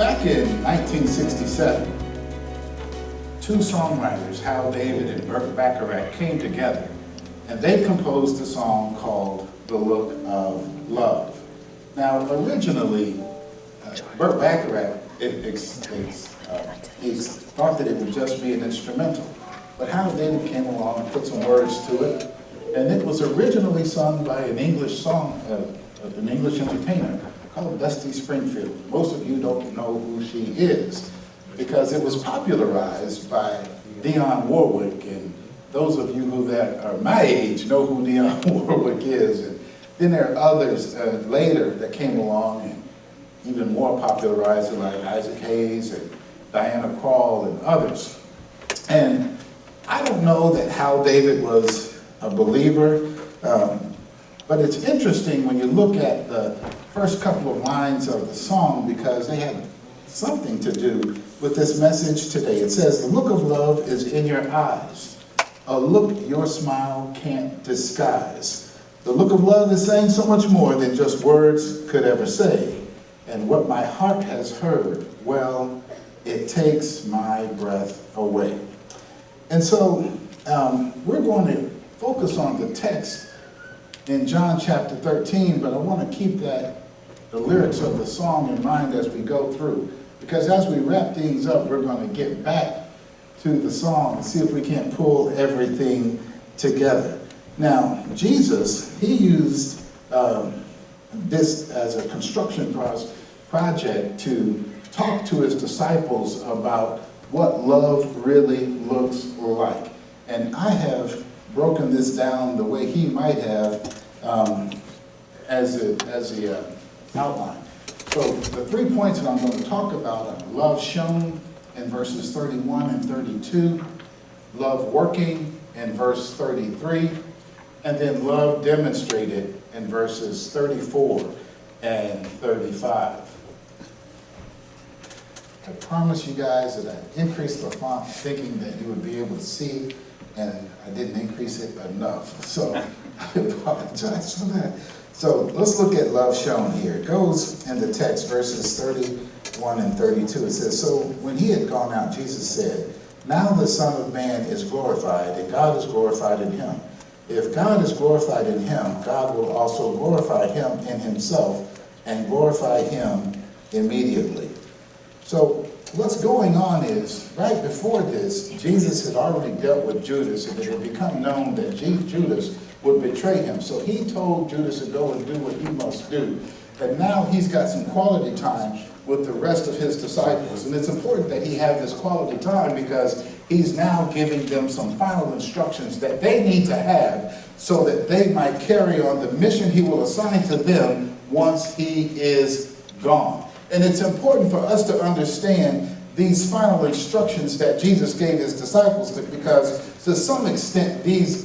Back in 1967, two songwriters, Hal David and Burt Bacharach, came together and they composed a song called The Look of Love. Now, originally, Burt Bacharach he thought that it would just be an instrumental, but Hal David came along and put some words to it, and it was originally sung by an English entertainer called Dusty Springfield. Most of you don't know who she is because it was popularized by Dionne Warwick, and those of you who that are my age know who Dionne Warwick is. And then there are others later that came along and even more popularized, like Isaac Hayes and Diana Krall and others. And I don't know that Hal David was a believer, but it's interesting when you look at the first couple of lines of the song because they had something to do with this message today. It says, "The look of love is in your eyes, a look your smile can't disguise. The look of love is saying so much more than just words could ever say. And what my heart has heard, well, it takes my breath away." And so we're going to focus on the text in John chapter 13, but I want to keep the lyrics of the song in mind as we go through. Because as we wrap things up, we're going to get back to the song and see if we can't pull everything together. Now, Jesus, he used this as a construction project to talk to his disciples about what love really looks like. And I have broken this down the way he might have as the outline. So the 3 points that I'm going to talk about are love shown in verses 31 and 32, love working in verse 33, and then love demonstrated in verses 34 and 35. I promise you guys that I increased the font thinking that you would be able to see, and I didn't increase it enough. So I apologize for that. So let's look at love shown here. It goes in the text, verses 31 and 32. It says, "So when he had gone out, Jesus said, 'Now the Son of Man is glorified, and God is glorified in him. If God is glorified in him, God will also glorify him in himself and glorify him immediately.'" So what's going on is, right before this, Jesus had already dealt with Judas, and it had become known that Judas would betray him. So he told Judas to go and do what he must do. And now he's got some quality time with the rest of his disciples. And it's important that he have this quality time because he's now giving them some final instructions that they need to have so that they might carry on the mission he will assign to them once he is gone. And it's important for us to understand these final instructions that Jesus gave his disciples because to some extent these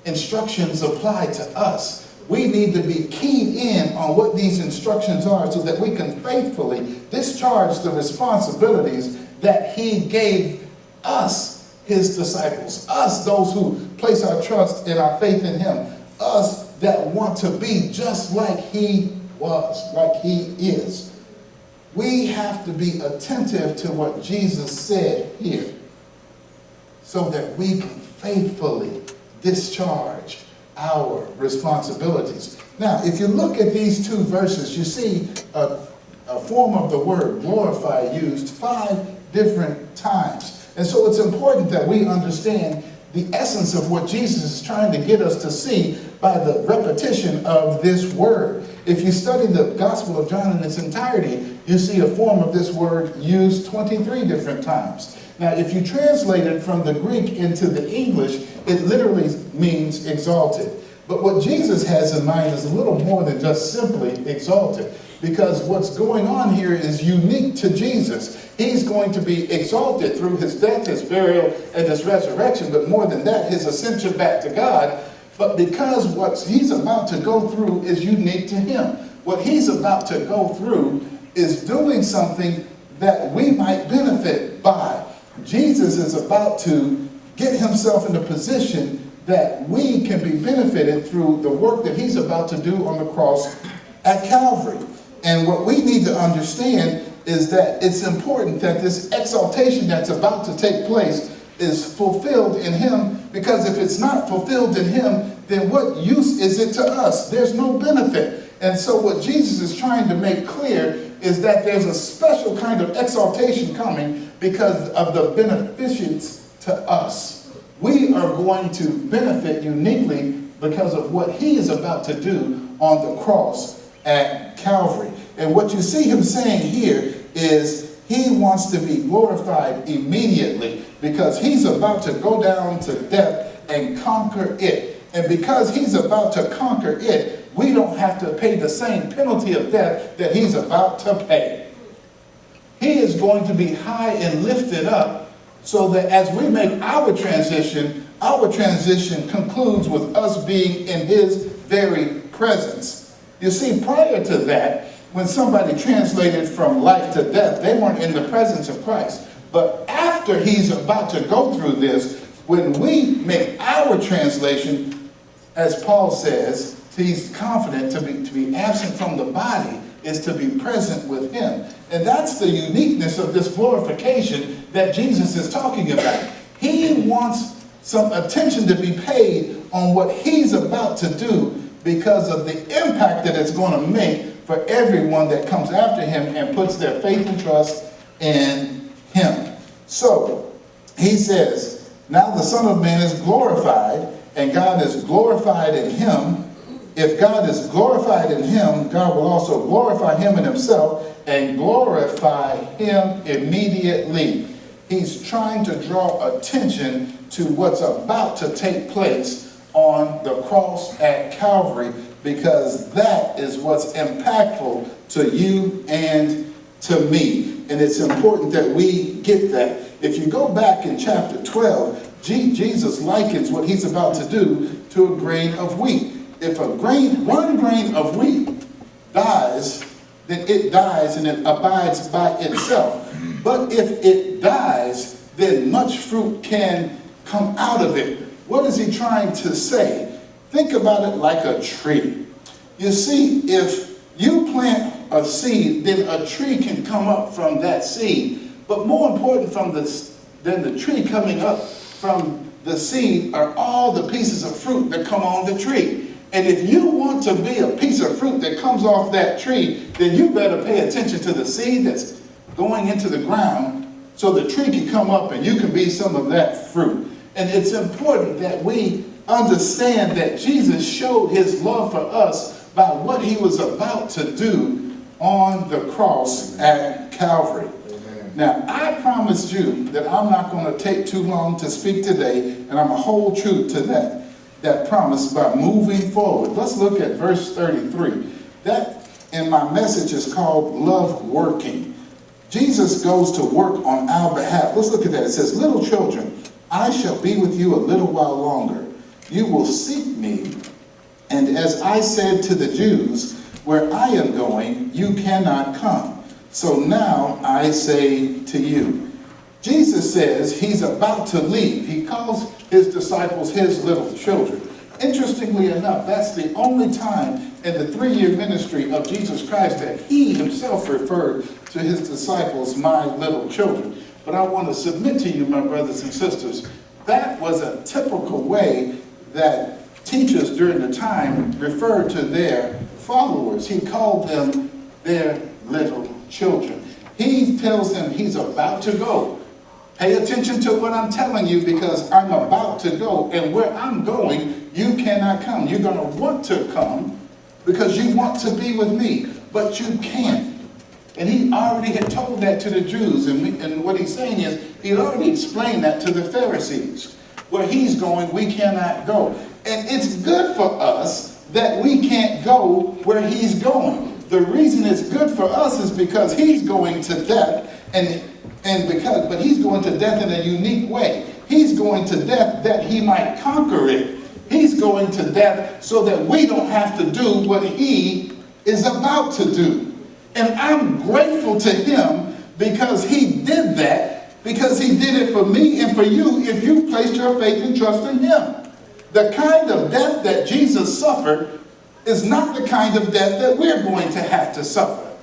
instructions apply to us. We need to be keyed in on what these instructions are so that we can faithfully discharge the responsibilities that he gave us, his disciples, us, those who place our trust and our faith in him, us that want to be just like he was, like he is. We have to be attentive to what Jesus said here so that we can faithfully discharge our responsibilities. Now, if you look at these two verses, you see a form of the word glorify used 5 different times. And so it's important that we understand the essence of what Jesus is trying to get us to see by the repetition of this word. If you study the Gospel of John in its entirety, you see a form of this word used 23 different times. Now, if you translate it from the Greek into the English, it literally means exalted. But what Jesus has in mind is a little more than just simply exalted, because what's going on here is unique to Jesus. He's going to be exalted through his death, his burial, and his resurrection, but more than that, his ascension back to God. But because what he's about to go through is unique to him. What he's about to go through is doing something that we might benefit by. Jesus is about to get himself in a position that we can be benefited through the work that he's about to do on the cross at Calvary. And what we need to understand is that it's important that this exaltation that's about to take place is fulfilled in him, because if it's not fulfilled in him, then what use is it to us? There's no benefit. And so what Jesus is trying to make clear is that there's a special kind of exaltation coming because of the beneficence to us. We are going to benefit uniquely because of what he is about to do on the cross at Calvary. And what you see him saying here is he wants to be glorified immediately, because he's about to go down to death and conquer it. And because he's about to conquer it, we don't have to pay the same penalty of death that he's about to pay. He is going to be high and lifted up, so that as we make our transition concludes with us being in his very presence. You see, prior to that, when somebody translated from life to death, they weren't in the presence of Christ. But after he's about to go through this, when we make our translation, as Paul says, he's confident to be absent from the body is to be present with him. And that's the uniqueness of this glorification that Jesus is talking about. He wants some attention to be paid on what he's about to do because of the impact that it's going to make for everyone that comes after him and puts their faith and trust in him. So he says, now the Son of Man is glorified, and God is glorified in him. If God is glorified in him, God will also glorify him in himself and glorify him immediately. He's trying to draw attention to what's about to take place on the cross at Calvary, because that is what's impactful to you and to me. And it's important that we get that. If you go back in chapter 12, Jesus likens what he's about to do to a grain of wheat. If one grain of wheat dies, then it dies and it abides by itself. But if it dies, then much fruit can come out of it. What is he trying to say? Think about it like a tree. You see, if you plant a seed, then a tree can come up from that seed. But more important than the tree coming up from the seed are all the pieces of fruit that come on the tree. And if you want to be a piece of fruit that comes off that tree, then you better pay attention to the seed that's going into the ground so the tree can come up and you can be some of that fruit. And it's important that we understand that Jesus showed his love for us by what he was about to do on the cross at Calvary. Amen. Now, I promised you that I'm not going to take too long to speak today, and I'm going to hold true to that promise by moving forward. Let's look at verse 33. That in my message is called Love Working. Jesus goes to work on our behalf. Let's look at that. It says, little children, I shall be with you a little while longer. You will seek me, and as I said to the Jews, where I am going, you cannot come. So now I say to you. Jesus says he's about to leave. He calls his disciples his little children. Interestingly enough, that's the only time in the 3-year ministry of Jesus Christ that he himself referred to his disciples, my little children. But I want to submit to you, my brothers and sisters, that was a typical way that teachers during the time referred to their followers. He called them their little children. He tells them he's about to go. Pay attention to what I'm telling you, because I'm about to go, and where I'm going, you cannot come. You're going to want to come because you want to be with me, but you can't. And he already had told that to the Jews, and what he's saying is he already explained that to the Pharisees. Where he's going, we cannot go. And it's good for us that we can't go where he's going. The reason it's good for us is because he's going to death, but he's going to death in a unique way. He's going to death that he might conquer it. He's going to death so that we don't have to do what he is about to do. And I'm grateful to him because he did that, because he did it for me and for you if you placed your faith and trust in him. The kind of death that Jesus suffered is not the kind of death that we're going to have to suffer.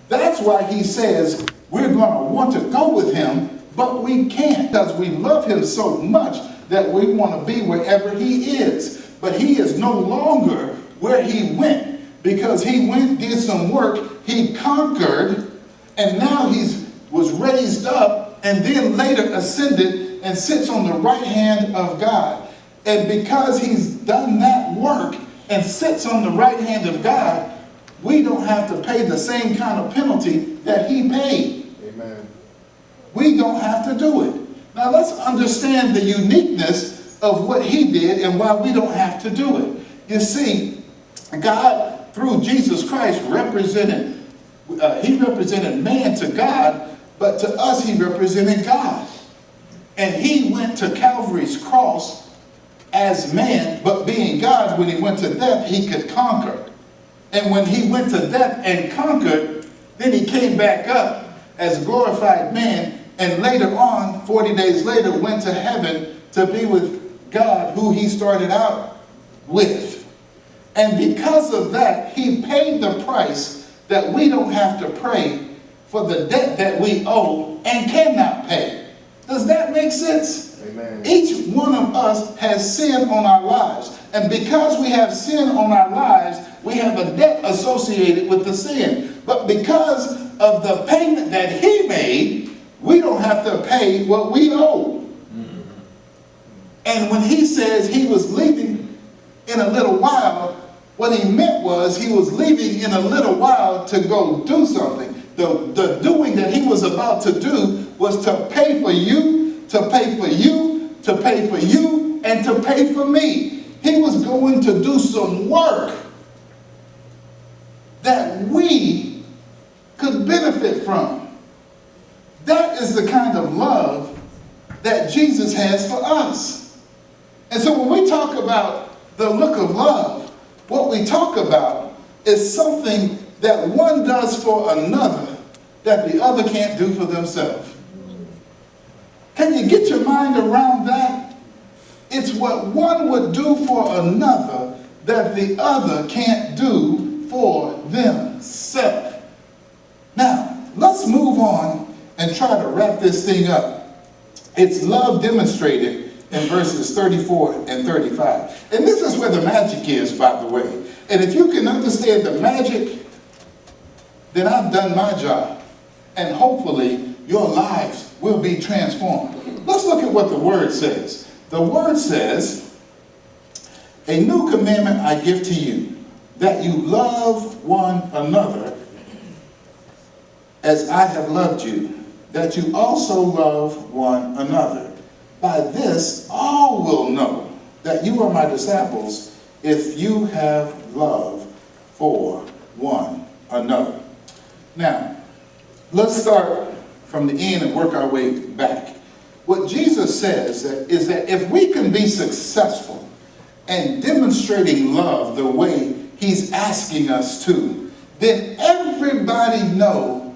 That's why he says we're going to want to go with him, but we can't, because we love him so much that we want to be wherever he is. But he is no longer where he went, because he went, did some work, he conquered, and now he was raised up, and then later ascended and sits on the right hand of God. And because he's done that work and sits on the right hand of God, we don't have to pay the same kind of penalty that he paid. Amen. We don't have to do it. Now let's understand the uniqueness of what he did and why we don't have to do it. You see, God, through Jesus Christ, he represented man to God, but to us he represented God. And he went to Calvary's cross as man, but being God, when he went to death, he could conquer. And when he went to death and conquered, then he came back up as a glorified man, and later on, 40 days later, went to heaven to be with God, who he started out with. And because of that, he paid the price that we don't have to pay for the debt that we owe and cannot pay. Does that make sense? Amen. Each one of us has sin on our lives. And because we have sin on our lives, we have a debt associated with the sin. But because of the payment that he made, we don't have to pay what we owe. And when he says he was leaving in a little while, what he meant was he was leaving in a little while to go do something. The doing that he was about to do was to pay for you, to pay for you, to pay for you, and to pay for me. He was going to do some work that we could benefit from. That is the kind of love that Jesus has for us. And so when we talk about the look of love, what we talk about is something that one does for another that the other can't do for themselves. Can you get your mind around that? It's what one would do for another that the other can't do for themselves. Now, let's move on and try to wrap this thing up. It's love demonstrated in verses 34 and 35. And this is where the magic is, by the way. And if you can understand the magic, then I've done my job. And hopefully your lives will be transformed. Let's look at what the word says. The word says, "A new commandment I give to you, that you love one another as I have loved you, that you also love one another. By this all will know that you are my disciples, if you have love for one another." Now, let's start from the end and work our way back. What Jesus says is that if we can be successful in demonstrating love the way he's asking us to, then everybody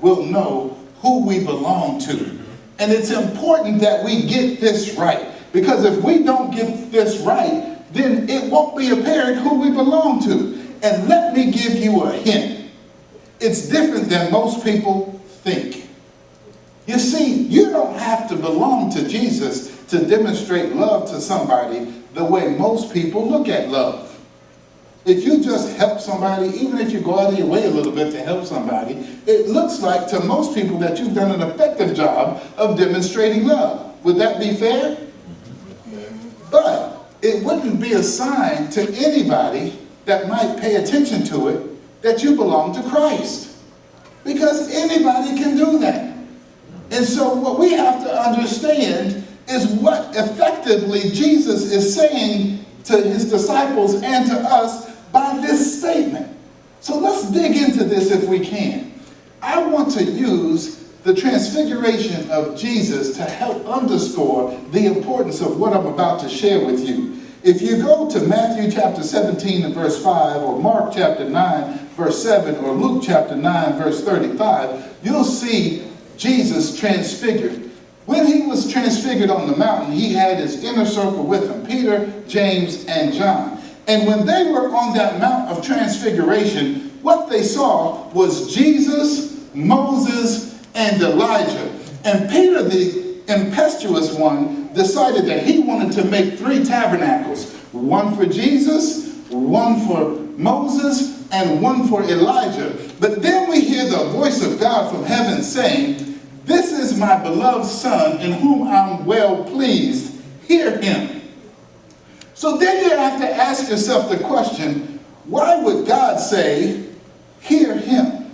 will know who we belong to. And it's important that we get this right, because if we don't get this right, then it won't be apparent who we belong to. And let me give you a hint. It's different than most people think. You see, you don't have to belong to Jesus to demonstrate love to somebody the way most people look at love. If you just help somebody, even if you go out of your way a little bit to help somebody, it looks like to most people that you've done an effective job of demonstrating love. Would that be fair? But it wouldn't be a sign to anybody that might pay attention to it that you belong to Christ. Because anybody can do that. And so what we have to understand is what effectively Jesus is saying to his disciples and to us by this statement. So let's dig into this if we can. I want to use the transfiguration of Jesus to help underscore the importance of what I'm about to share with you. If you go to Matthew chapter 17 and verse 5, or Mark chapter 9 verse 7, or Luke chapter 9 verse 35, you'll see Jesus transfigured. When he was transfigured on the mountain, he had his inner circle with him, Peter, James, and John. And when they were on that Mount of Transfiguration, what they saw was Jesus Moses and Elijah. And Peter, the impetuous one, decided that he wanted to make 3 tabernacles. One for Jesus, one for Moses, and one for Elijah. But then we hear the voice of God from heaven saying, "This is my beloved Son, in whom I'm well pleased. Hear him." So then you have to ask yourself the question, why would God say, "Hear him"?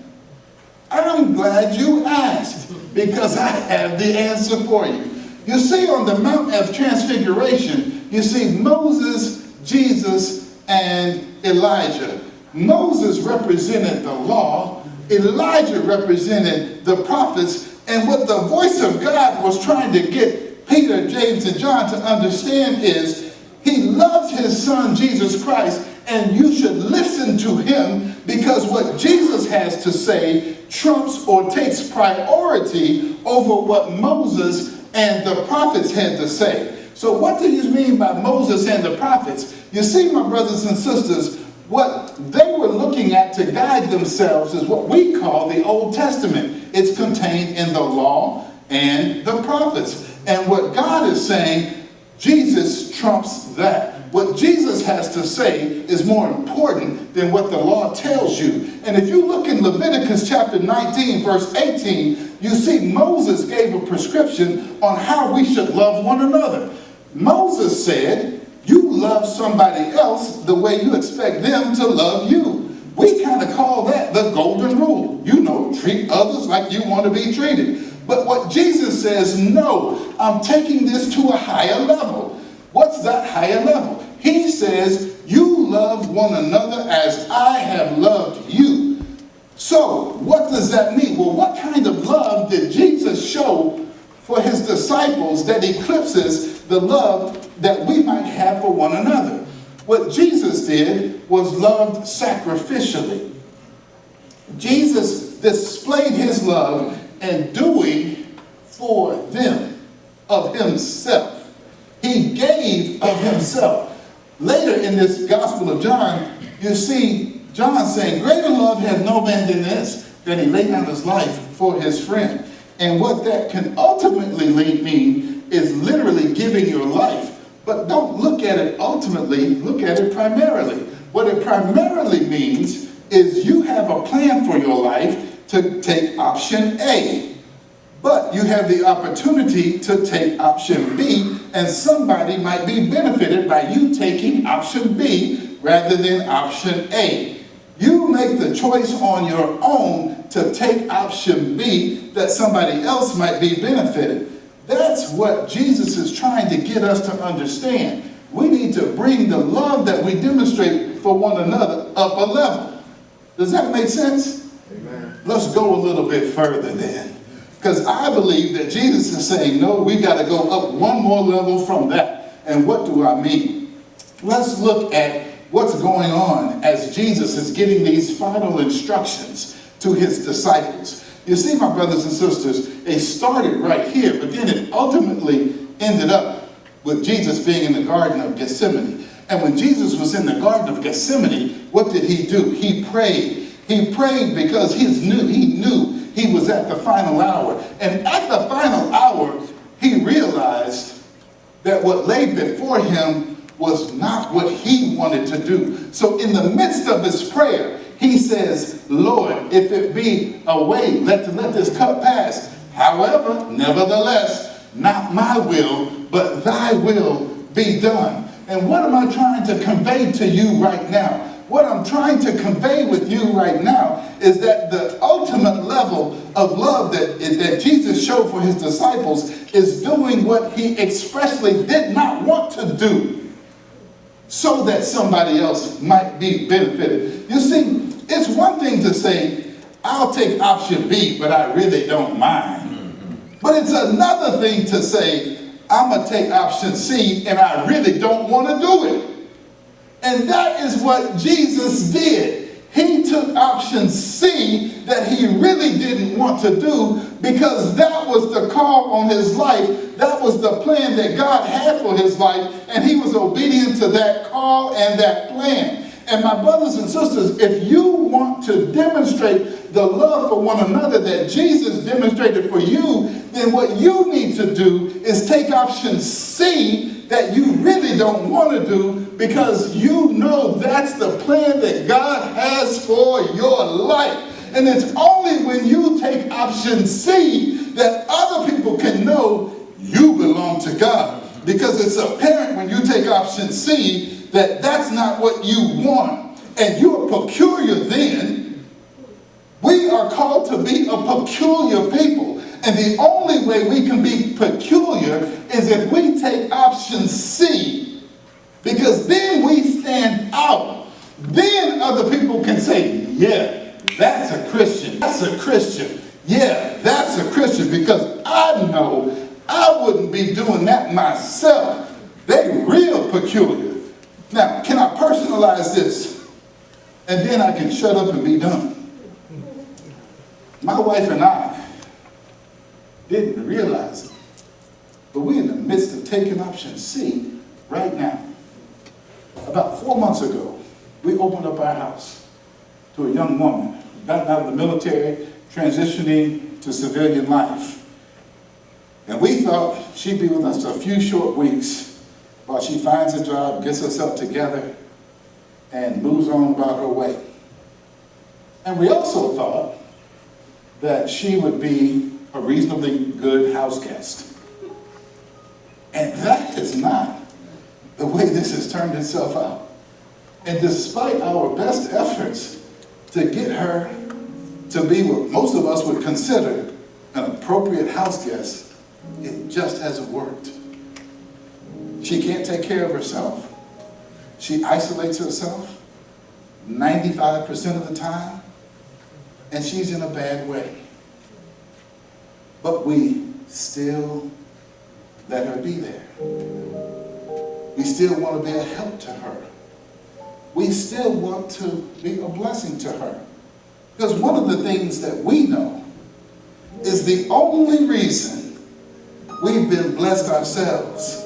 I'm glad you asked, because I have the answer for you. You see, on the Mount of Transfiguration, you see Moses, Jesus, and Elijah. Moses represented the law, Elijah represented the prophets, and what the voice of God was trying to get Peter, James, and John to understand is he loves his son Jesus Christ, and you should listen to him, because what Jesus has to say trumps or takes priority over what Moses and the prophets had to say. So what do you mean by Moses and the prophets? You see, my brothers and sisters, what they were looking at to guide themselves is what we call the Old Testament. It's contained in the law and the prophets. And what God is saying, Jesus trumps that. What Jesus has to say is more important than what the law tells you. And if you look in Leviticus chapter 19, verse 18, you see Moses gave a prescription on how we should love one another. Moses said, you love somebody else the way you expect them to love you. We kind of call that the golden rule. You know, treat others like you want to be treated. But what Jesus says, no, I'm taking this to a higher level. What's that higher level? He says, you love one another as I have loved you. So, what does that mean? Well, what kind of love did Jesus show for his disciples that eclipses the love that we might have for one another? What Jesus did was loved sacrificially. Jesus displayed his love in doing for them of himself. He gave of himself. Later in this Gospel of John, you see John saying, greater love has no man than this, that he laid down his life for his friend. And what that can ultimately mean is literally giving your life. But don't look at it ultimately, look at it primarily. What it primarily means is you have a plan for your life to take option A. But you have the opportunity to take option B, and somebody might be benefited by you taking option B rather than option A. You make the choice on your own to take option B that somebody else might be benefited. That's what Jesus is trying to get us to understand. We need to bring the love that we demonstrate for one another up a level. Does that make sense? Amen. Let's go a little bit further then. Because I believe that Jesus is saying, no, we got to go up one more level from that. And what do I mean? Let's look at what's going on as Jesus is getting these final instructions to his disciples. You see, my brothers and sisters, it started right here, but then it ultimately ended up with Jesus being in the Garden of Gethsemane. And when Jesus was in the Garden of Gethsemane, what did he do? He prayed. He prayed because he knew he was at the final hour. And at the final hour, he realized that what lay before him was not what he wanted to do. So in the midst of his prayer, he says, Lord, if it be a way, let this cup pass. However, nevertheless, not my will, but thy will be done. And what am I trying to convey to you right now? What I'm trying to convey with you right now is that the ultimate level of love that Jesus showed for his disciples is doing what he expressly did not want to do so that somebody else might be benefited. You see, it's one thing to say, I'll take option B, but I really don't mind. But it's another thing to say, I'm going to take option C, and I really don't want to do it. And that is what Jesus did. He took option C that he really didn't want to do because that was the call on his life. That was the plan that God had for his life, and he was obedient to that call and that plan. And my brothers and sisters, if you want to demonstrate the love for one another that Jesus demonstrated for you, then what you need to do is take option C that you really don't want to do, because you know that's the plan that God has for your life. And it's only when you take option C that other people can know you belong to God. Because it's apparent when you take option C that that's not what you want, and you're peculiar then. We are called to be a peculiar people. And the only way we can be peculiar is if we take option C, because then we stand out. Then other people can say, yeah, that's a Christian. That's a Christian. Yeah, that's a Christian, because I know I wouldn't be doing that myself. They real peculiar. Now, can I personalize this? And then I can shut up and be done. My wife and I didn't realize it, but we're in the midst of taking option C right now. About 4 months ago, we opened up our house to a young woman, gotten out of the military, transitioning to civilian life. And we thought she'd be with us a few short weeks while she finds a job, gets herself together, and moves on about her way. And we also thought that she would be a reasonably good house guest. And that is not the way this has turned itself out. And despite our best efforts to get her to be what most of us would consider an appropriate house guest, it just hasn't worked. She can't take care of herself. She isolates herself 95% of the time, and she's in a bad way. But we still let her be there. We still want to be a help to her. We still want to be a blessing to her. Because one of the things that we know is the only reason we've been blessed ourselves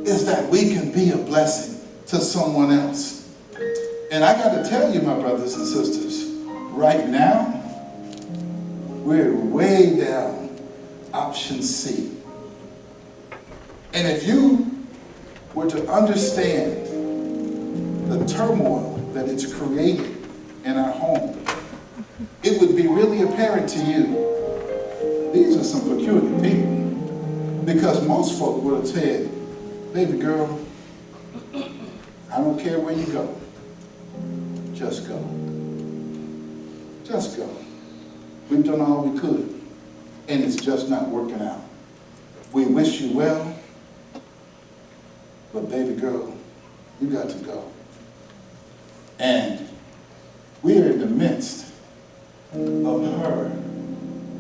is that we can be a blessing to someone else. And I got to tell you, my brothers and sisters, right now, we're way down option C. And if you were to understand the turmoil that it's created in our home, it would be really apparent to you, these are some peculiar people. Because most folk would have said, baby girl, I don't care where you go. Just go. Just go. We've done all we could, and it's just not working out. We wish you well, but baby girl, you got to go. And we are in the midst of her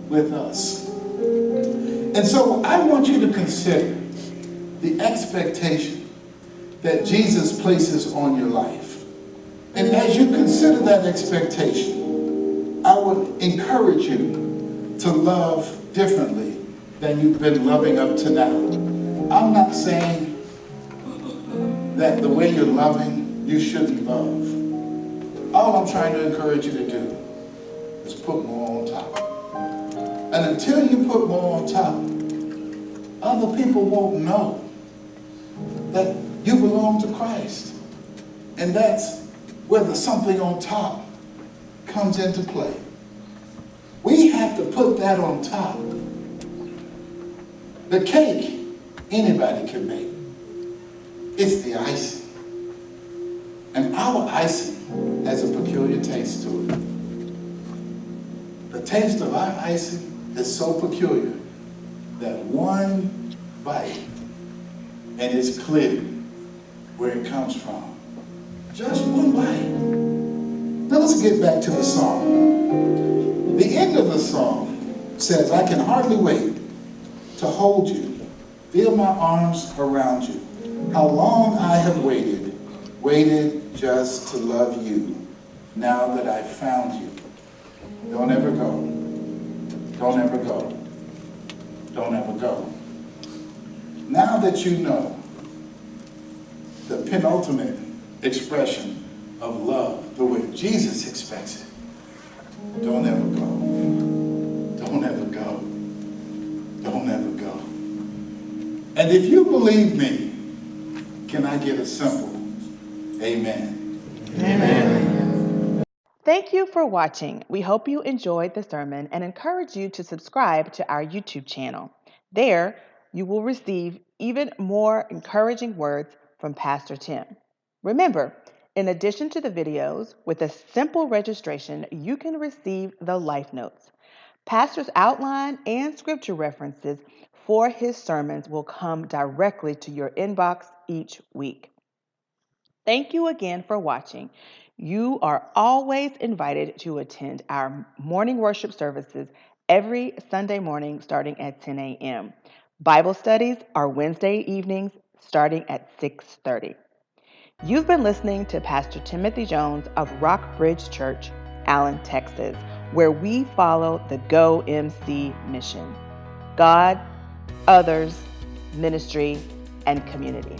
with us. And so I want you to consider the expectation that Jesus places on your life. And as you consider that expectation, I would encourage you to love differently than you've been loving up to now. I'm not saying that the way you're loving, you shouldn't love. All I'm trying to encourage you to do is put more on top. And until you put more on top, other people won't know that you belong to Christ. And that's where the something on top comes into play. We have to put that on top. The cake, anybody can make. It's the icing. And our icing has a peculiar taste to it. The taste of our icing is so peculiar that one bite and it's clear where it comes from. Just one bite. Now let's get back to the song. The end of the song says, I can hardly wait to hold you, feel my arms around you. How long I have waited just to love you, now that I've found you. Don't ever go. Don't ever go. Don't ever go. Now that you know the penultimate expression of love, the way Jesus expects it, don't ever go. Don't ever go. Don't ever go. And if you believe me, can I get a simple amen? Amen. Thank you for watching. We hope you enjoyed the sermon and encourage you to subscribe to our YouTube channel. There, you will receive even more encouraging words from Pastor Tim. Remember, in addition to the videos, with a simple registration, you can receive the Life Notes. Pastor's outline and scripture references for his sermons will come directly to your inbox each week. Thank you again for watching. You are always invited to attend our morning worship services every Sunday morning starting at 10 a.m. Bible studies are Wednesday evenings starting at 6:30. You've been listening to Pastor Timothy Jones of Rock Bridge Church, Allen, Texas, where we follow the Go MC mission: God, others, ministry, and community.